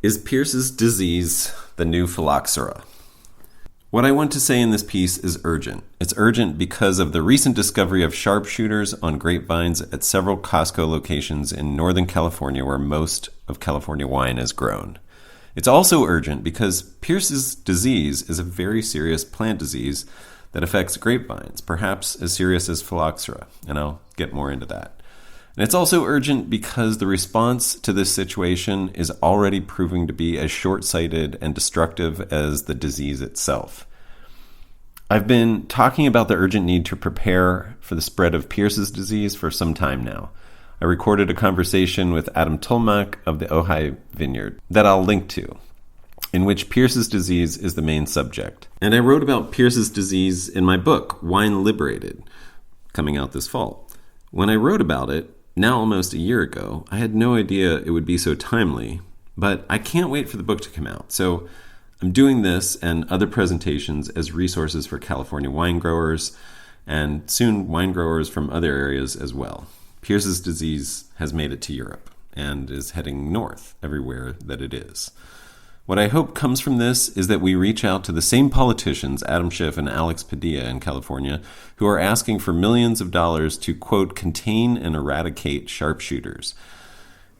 Is Pierce's disease the new Phylloxera? What I want to say in this piece is urgent. It's urgent because of the recent discovery of sharpshooters on grapevines at several Costco locations in Northern California where most of California wine is grown. It's also urgent because Pierce's disease is a very serious plant disease that affects grapevines, perhaps as serious as Phylloxera, and I'll get more into that. And it's also urgent because the response to this situation is already proving to be as short-sighted and destructive as the disease itself. I've been talking about the urgent need to prepare for the spread of Pierce's disease for some time now. I recorded a conversation with Adam Tolmak of the Ojai Vineyard that I'll link to, in which Pierce's disease is the main subject. And I wrote about Pierce's disease in my book, Wine Liberated, coming out this fall. When I wrote about it, now almost a year ago, I had no idea it would be so timely, but I can't wait for the book to come out. So I'm doing this and other presentations as resources for California wine growers and soon wine growers from other areas as well. Pierce's disease has made it to Europe and is heading north everywhere that it is. What I hope comes from this is that we reach out to the same politicians, Schiff and Alex Padilla in California, who are asking for millions of dollars to, quote, contain and eradicate sharpshooters,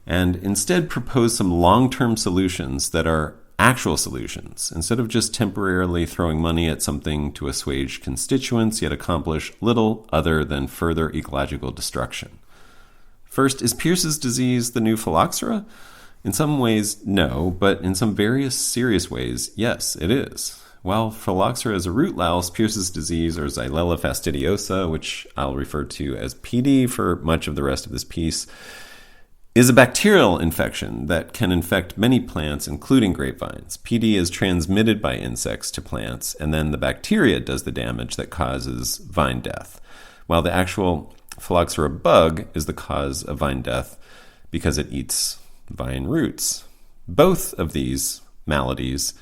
and instead propose some long-term solutions that are actual solutions, instead of just temporarily throwing money at something to assuage constituents, yet accomplish little other than further ecological destruction. First, is Pierce's disease the new Phylloxera? In some ways, no, but in some various serious ways, yes, it is. While Phylloxera is a root louse, Pierce's disease, or Xylella fastidiosa, which I'll refer to as PD for much of the rest of this piece, is a bacterial infection that can infect many plants, including grapevines. PD is transmitted by insects to plants, and then the bacteria does the damage that causes vine death, while the actual Phylloxera bug is the cause of vine death because it eats vine roots. Both of these maladies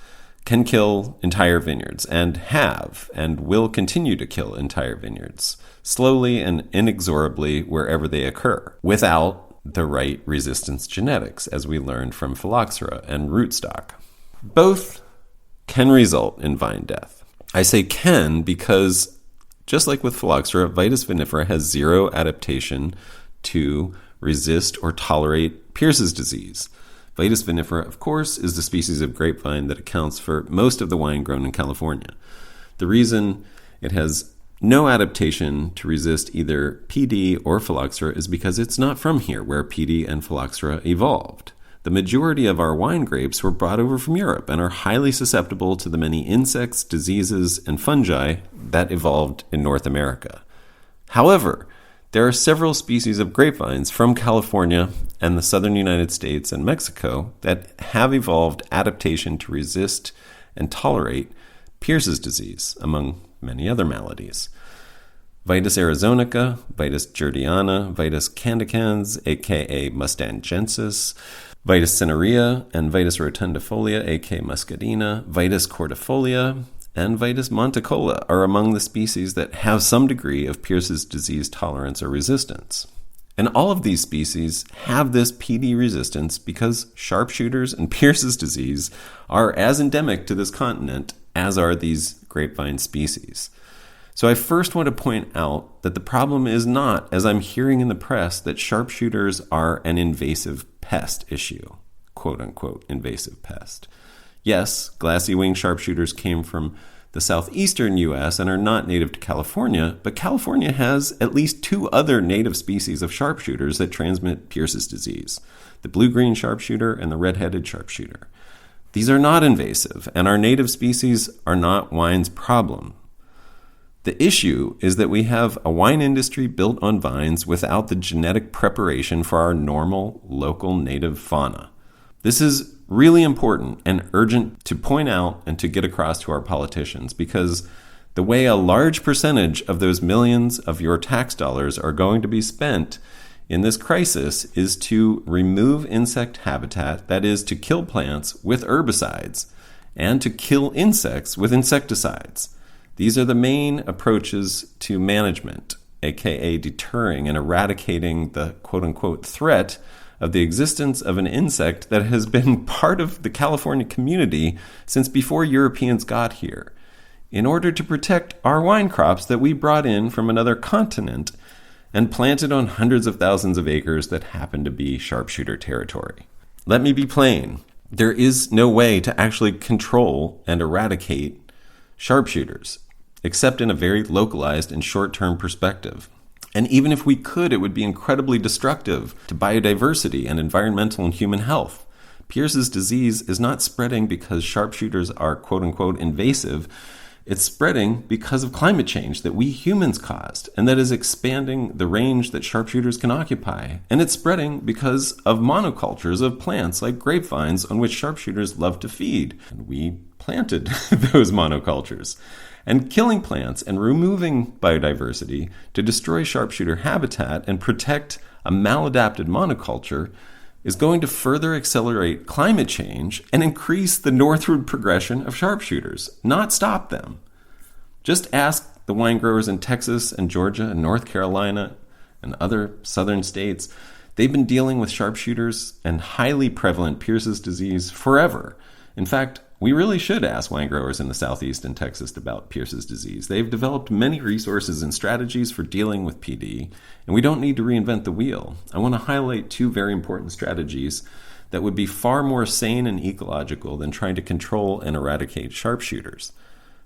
can kill entire vineyards and have and will continue to kill entire vineyards, slowly and inexorably wherever they occur, without the right resistance genetics, as we learned from Phylloxera and rootstock. Both can result in vine death. I say can because, just like with Phylloxera, Vitis vinifera has zero adaptation to resist or tolerate Pierce's disease. Vitis vinifera, of course, is the species of grapevine that accounts for most of the wine grown in California. The reason it has no adaptation to resist either PD or Phylloxera is because it's not from here, where PD and Phylloxera evolved. The majority of our wine grapes were brought over from Europe and are highly susceptible to the many insects, diseases, and fungi that evolved in North America. However, there are several species of grapevines from California and the southern United States and Mexico that have evolved adaptation to resist and tolerate Pierce's disease, among many other maladies. Vitis arizonica, Vitis jordiana, Vitis candicans, aka mustangensis, Vitis cinerea, and Vitis rotundifolia, aka muscadina, Vitis cordifolia, and Vitis monticola are among the species that have some degree of Pierce's disease tolerance or resistance. And all of these species have this PD resistance because sharpshooters and Pierce's disease are as endemic to this continent as are these grapevine species. So I first want to point out that the problem is not, as I'm hearing in the press, that sharpshooters are an invasive pest issue, quote-unquote invasive pest. Yes, glassy-winged sharpshooters came from the southeastern U.S. and are not native to California, but California has at least two other native species of sharpshooters that transmit Pierce's disease, the blue-green sharpshooter and the red-headed sharpshooter. These are not invasive, and our native species are not wine's problem. The issue is that we have a wine industry built on vines without the genetic preparation for our normal, local, native fauna. This is really important and urgent to point out and to get across to our politicians, because the way a large percentage of those millions of your tax dollars are going to be spent in this crisis is to remove insect habitat, that is, to kill plants with herbicides, and to kill insects with insecticides. These are the main approaches to management, aka deterring and eradicating the quote-unquote threat of the existence of an insect that has been part of the California community since before Europeans got here, in order to protect our wine crops that we brought in from another continent and planted on hundreds of thousands of acres that happen to be sharpshooter territory. Let me be plain. There is no way to actually control and eradicate sharpshooters, except in a very localized and short-term perspective. And even if we could, it would be incredibly destructive to biodiversity and environmental and human health. Pierce's disease is not spreading because sharpshooters are quote-unquote invasive. It's spreading because of climate change that we humans caused, and that is expanding the range that sharpshooters can occupy. And it's spreading because of monocultures of plants like grapevines on which sharpshooters love to feed. And we planted those monocultures. And killing plants and removing biodiversity to destroy sharpshooter habitat and protect a maladapted monoculture is going to further accelerate climate change and increase the northward progression of sharpshooters, not stop them. Just ask the wine growers in Texas and Georgia and North Carolina and other southern states. They've been dealing with sharpshooters and highly prevalent Pierce's disease forever. In fact, we really should ask wine growers in the Southeast and Texas about Pierce's disease. They've developed many resources and strategies for dealing with PD, and we don't need to reinvent the wheel. I want to highlight two very important strategies that would be far more sane and ecological than trying to control and eradicate sharpshooters.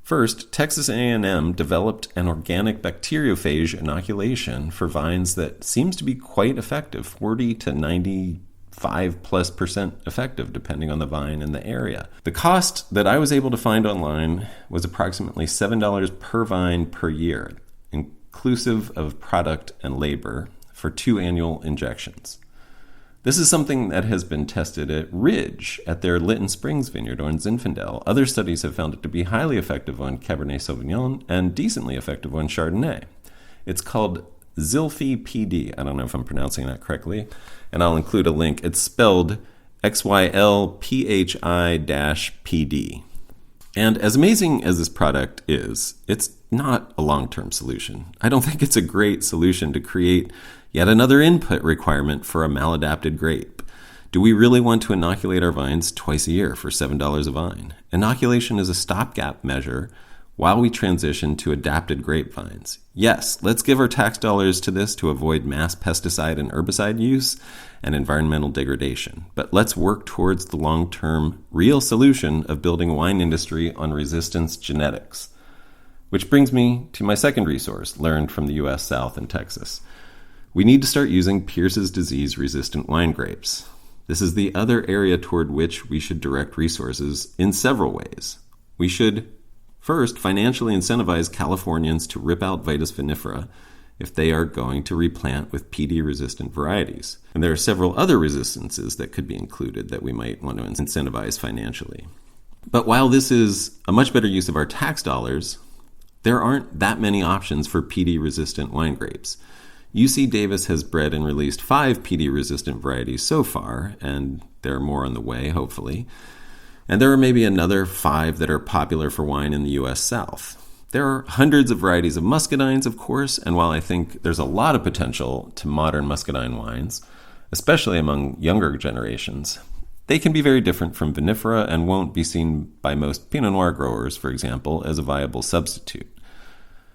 First, Texas A&M developed an organic bacteriophage inoculation for vines that seems to be quite effective, 40 to 95+% effective, depending on the vine and the area. The cost that I was able to find online was approximately $7 per vine per year, inclusive of product and labor, for 2 annual injections. This is something that has been tested at Ridge at their Lytton Springs vineyard on Zinfandel. Other studies have found it to be highly effective on Cabernet Sauvignon and decently effective on Chardonnay. It's called Zylphy PD. I don't know if I'm pronouncing that correctly, and I'll include a link. It's spelled XYLPHI-PD. And as amazing as this product is, it's not a long-term solution. I don't think it's a great solution to create yet another input requirement for a maladapted grape. Do we really want to inoculate our vines twice a year for $7 a vine? Inoculation is a stopgap measure while we transition to adapted grapevines. Yes, let's give our tax dollars to this to avoid mass pesticide and herbicide use and environmental degradation. But let's work towards the long-term real solution of building a wine industry on resistance genetics. Which brings me to my second resource, learned from the U.S. South and Texas. We need to start using Pierce's disease-resistant wine grapes. This is the other area toward which we should direct resources in several ways. We should, first, financially incentivize Californians to rip out Vitis vinifera if they are going to replant with PD-resistant varieties. And there are several other resistances that could be included that we might want to incentivize financially. But while this is a much better use of our tax dollars, there aren't that many options for PD-resistant wine grapes. UC Davis has bred and released 5 PD-resistant varieties so far, and there are more on the way, hopefully. And there are maybe another 5 that are popular for wine in the U.S. South. There are hundreds of varieties of muscadines, of course, and while I think there's a lot of potential to modern muscadine wines, especially among younger generations, they can be very different from vinifera and won't be seen by most Pinot Noir growers, for example, as a viable substitute.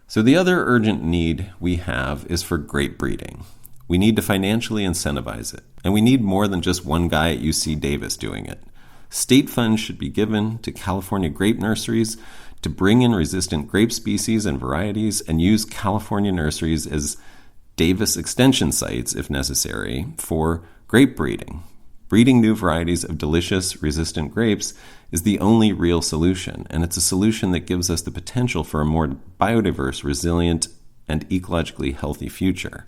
So the other urgent need we have is for grape breeding. We need to financially incentivize it, and we need more than just one guy at UC Davis doing it. State funds should be given to California grape nurseries to bring in resistant grape species and varieties and use California nurseries as Davis extension sites, if necessary, for grape breeding. Breeding new varieties of delicious, resistant grapes is the only real solution, and it's a solution that gives us the potential for a more biodiverse, resilient, and ecologically healthy future.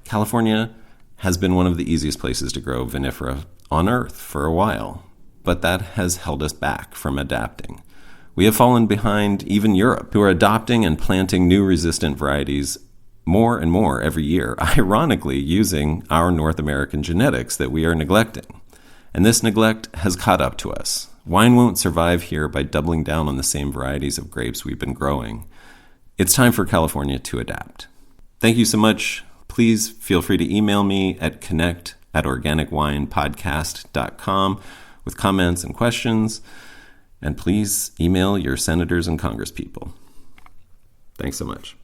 California has been one of the easiest places to grow vinifera on Earth for a while, but that has held us back from adapting. We have fallen behind even Europe, who are adopting and planting new resistant varieties more and more every year, ironically using our North American genetics that we are neglecting. And this neglect has caught up to us. Wine won't survive here by doubling down on the same varieties of grapes we've been growing. It's time for California to adapt. Thank you so much. Please feel free to email me at connect organicwinepodcast.com with comments and questions. And please email your senators and congresspeople. Thanks so much.